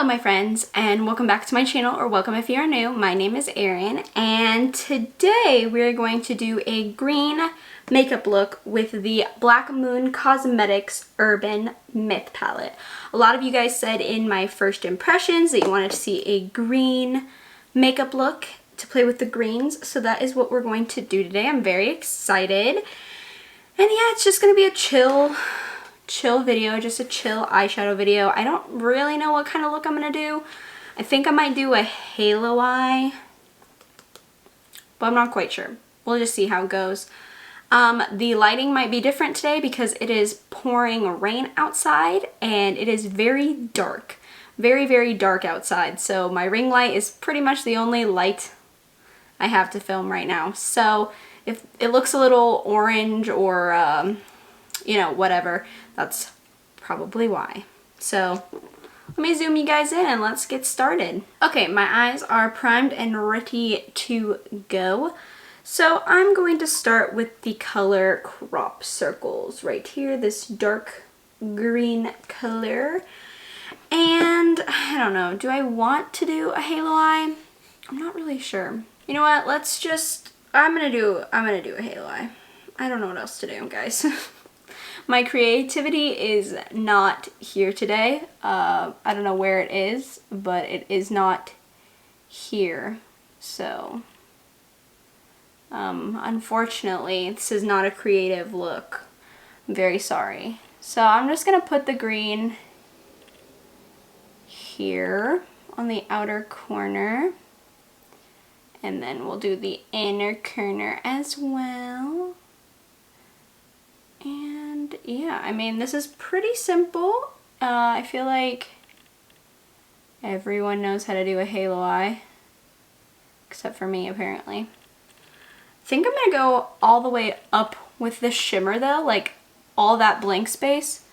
my friends, and welcome back to my channel, or welcome if you are new. My name is Erin, and today we're going to do a green makeup look with the Black Moon Cosmetics Urban Myth Palette. A lot of you guys said in my first impressions that you wanted to see a green makeup look to play with the greens, so that is what we're going to do today. I'm very excited, and yeah, it's just going to be a chill video, just a chill eyeshadow video. I don't really know what kind of look I'm gonna do. I think I might do a halo eye, but I'm not quite sure. We'll just see how it goes. The lighting might be different today because it is pouring rain outside and it is very dark. Very, very dark outside. So my ring light is pretty much the only light I have to film right now. So if it looks a little orange or you know, whatever, that's probably why. So let me zoom you guys in and let's get started. Okay, my eyes are primed and ready to go. So I'm going to start with the color Crop Circles right here, this dark green color. And I don't know, do I want to do a halo eye? I'm not really sure. You know what, I'm gonna do a halo eye. I don't know what else to do, guys. My creativity is not here today. I don't know where it is, but it is not here. So, unfortunately, this is not a creative look. I'm very sorry. So I'm just gonna put the green here on the outer corner. And then we'll do the inner corner as well. And yeah, I mean, this is pretty simple. I feel like everyone knows how to do a halo eye, except for me apparently. I think I'm gonna go all the way up with the shimmer though, like all that blank space.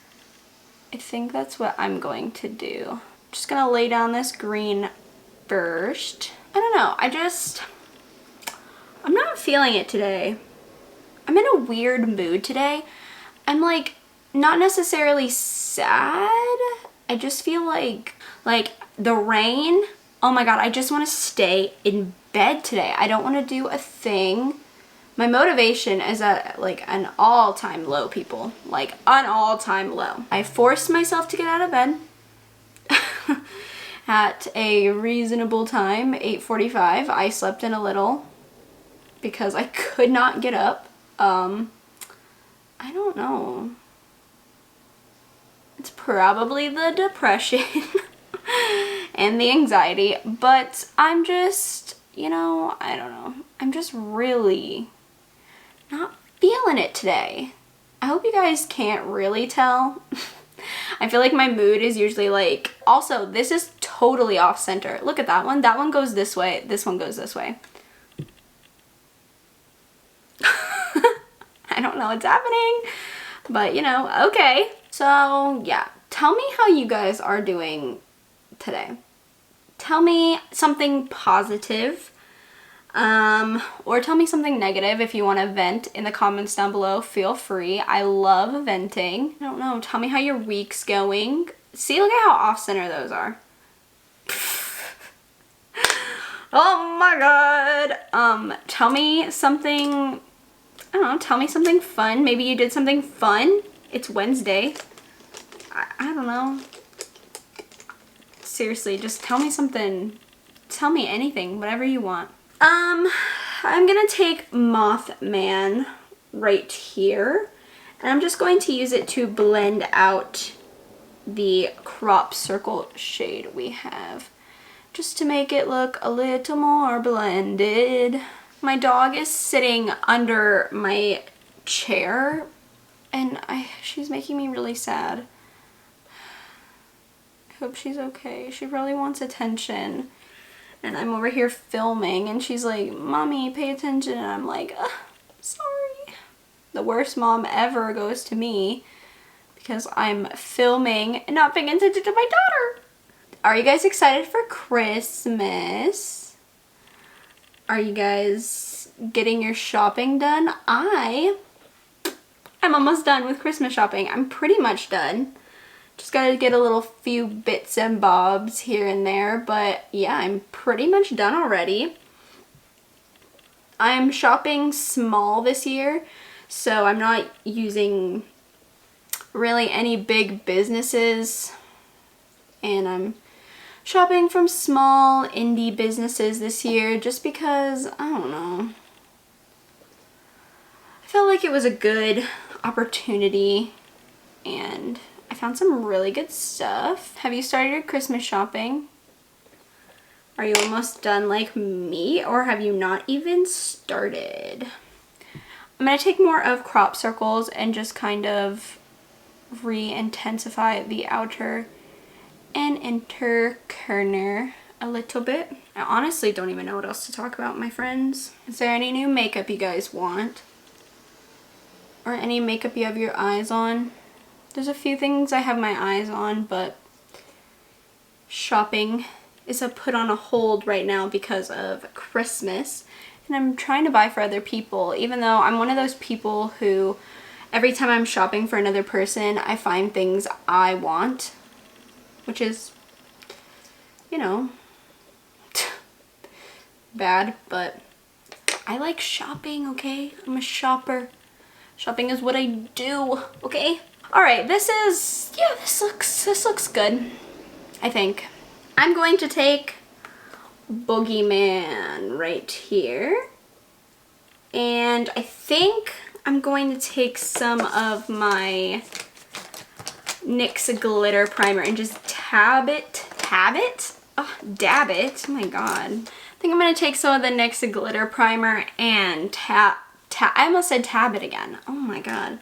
I think that's what I'm going to do. I'm just gonna lay down this green first. I don't know, I'm not feeling it today. I'm in a weird mood today. I'm like, not necessarily sad. I just feel like the rain, oh my god, I just want to stay in bed today. I don't want to do a thing. My motivation is at like an all-time low, people. Like an all-time low. I forced myself to get out of bed at a reasonable time, 8:45. I slept in a little because I could not get up. I don't know. It's probably the depression and the anxiety, but I'm just, you know, I don't know. I'm just really not feeling it today. I hope you guys can't really tell. I feel like my mood is usually like, also, this is totally off center. Look at that one. That one goes this way. This one goes this way. I don't know what's happening, but you know, okay. So yeah, tell me how you guys are doing today. Tell me something positive, or tell me something negative. If you want to vent in the comments down below, feel free. I love venting. I don't know, tell me how your week's going. See, look at how off-center those are. Oh my god. Tell me something, I don't know, tell me something fun. Maybe you did something fun. It's Wednesday. I don't know. Seriously, just tell me something. Tell me anything, whatever you want. I'm gonna take Mothman right here, and I'm just going to use it to blend out the Crop Circle shade we have, just to make it look a little more blended. My dog is sitting under my chair and she's making me really sad. I hope she's okay. She probably wants attention. And I'm over here filming and she's like, "Mommy, pay attention." And I'm like, sorry. The worst mom ever goes to me because I'm filming and not paying attention to my daughter. Are you guys excited for Christmas? Are you guys getting your shopping done? I'm almost done with Christmas shopping. I'm pretty much done. Just gotta get a little few bits and bobs here and there, but yeah, I'm pretty much done already. I'm shopping small this year, so I'm not using really any big businesses, and I'm shopping from small indie businesses this year just because, I don't know, I felt like it was a good opportunity and I found some really good stuff. Have you started your Christmas shopping? Are you almost done like me, or have you not even started? I'm going to take more of crop circles and just kind of re-intensify the outer and inner corner a little bit. I honestly don't even know what else to talk about, my friends. Is there any new makeup you guys want? Or any makeup you have your eyes on? There's a few things I have my eyes on, but shopping is put on a hold right now because of Christmas, and I'm trying to buy for other people, even though I'm one of those people who every time I'm shopping for another person I find things I want, which is, you know, bad, but I like shopping, okay? I'm a shopper. Shopping is what I do, okay? Alright, this looks good, I think. I'm going to take Boogeyman right here, and I think I'm going to take some of my NYX glitter primer and just dab it, oh my god. I think I'm going to take some of the NYX glitter primer and I almost said tab it again, oh my god,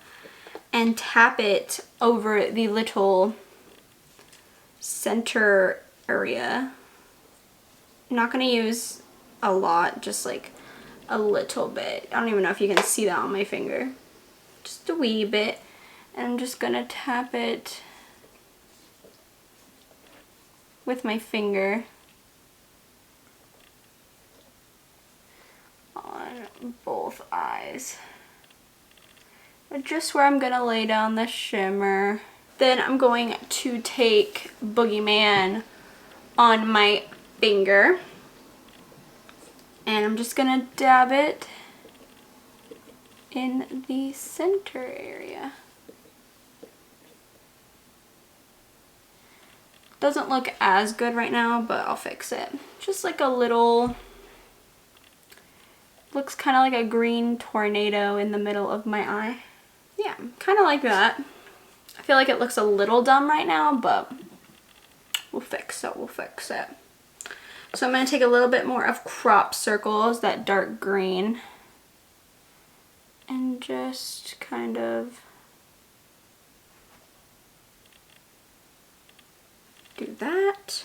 and tap it over the little center area. I'm not going to use a lot, just like a little bit. I don't even know if you can see that on my finger. Just a wee bit. And I'm just going to tap it with my finger on both eyes. Just where I'm going to lay down the shimmer. Then I'm going to take Boogeyman on my finger, and I'm just gonna dab it in the center area. Doesn't look as good right now, but I'll fix it. Just like a little, looks kind of like a green tornado in the middle of my eye. Yeah, kind of like that. I feel like it looks a little dumb right now, but we'll fix it, we'll fix it. So I'm going to take a little bit more of crop circles, that dark green, and just kind of do that.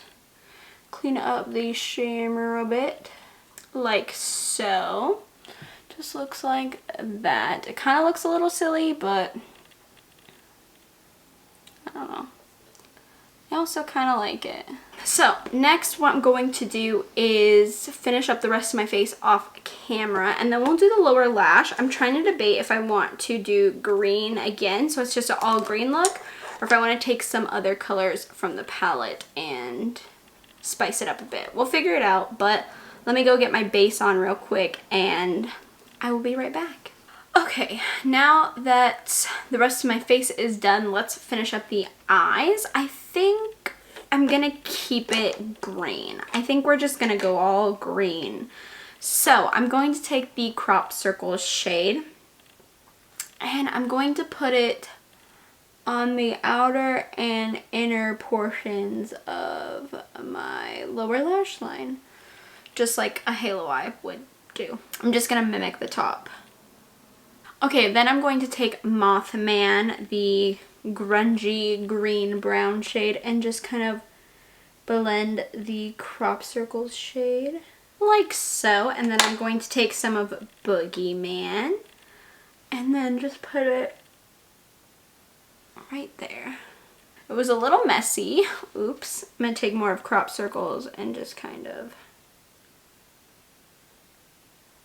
Clean up the shimmer a bit, like so. Just looks like that. It kind of looks a little silly, but I don't know. I also kind of like it. So next what I'm going to do is finish up the rest of my face off camera, and then we'll do the lower lash. I'm trying to debate if I want to do green again, so it's just an all green look, or if I want to take some other colors from the palette and spice it up a bit. We'll figure it out, but let me go get my base on real quick and I will be right back. Okay, now that the rest of my face is done, let's finish up the eyes. I think I'm gonna keep it green. I think we're just gonna go all green. So I'm going to take the Crop Circles shade and I'm going to put it on the outer and inner portions of my lower lash line, just like a halo eye would do. I'm just gonna mimic the top. Okay, then I'm going to take Mothman, the grungy green brown shade, and just kind of blend the Crop Circles shade like so. And then I'm going to take some of Boogeyman and then just put it right there. It was a little messy. Oops. I'm going to take more of Crop Circles and just kind of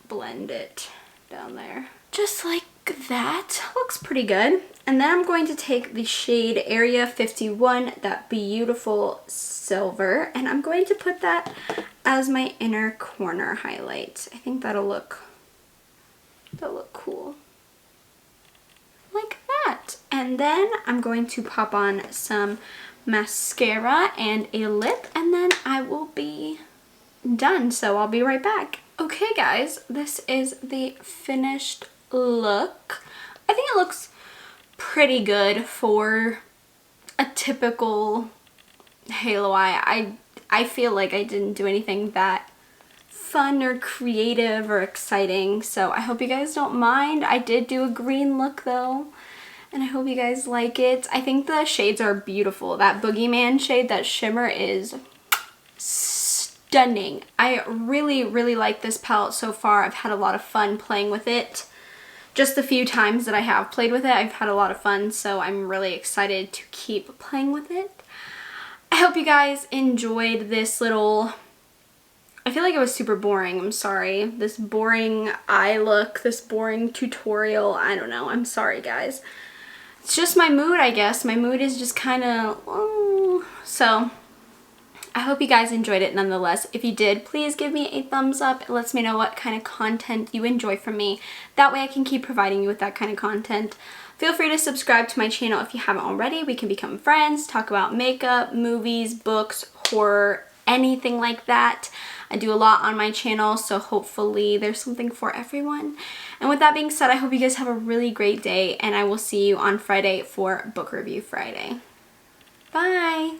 blend it down there. Just like that looks pretty good. And then I'm going to take the shade Area 51, that beautiful silver, and I'm going to put that as my inner corner highlight. I think that'll look cool. Like that. And then I'm going to pop on some mascara and a lip, and then I will be done. So I'll be right back. Okay guys, this is the finished look. I think it looks pretty good for a typical halo eye. I feel like I didn't do anything that fun or creative or exciting, so I hope you guys don't mind. I did do a green look though, and I hope you guys like it. I think the shades are beautiful. That Boogeyman shade, that shimmer, is stunning. I really, really like this palette so far. I've had a lot of fun playing with it. Just the few times that I have played with it, I've had a lot of fun, so I'm really excited to keep playing with it. I hope you guys enjoyed this little... I feel like it was super boring, I'm sorry. This boring eye look, this boring tutorial, I don't know, I'm sorry guys. It's just my mood, I guess. My mood is just kind of... So, I hope you guys enjoyed it nonetheless. If you did, please give me a thumbs up. It lets me know what kind of content you enjoy from me. That way I can keep providing you with that kind of content. Feel free to subscribe to my channel if you haven't already. We can become friends, talk about makeup, movies, books, horror, anything like that. I do a lot on my channel, so hopefully there's something for everyone. And with that being said, I hope you guys have a really great day, and I will see you on Friday for Book Review Friday. Bye!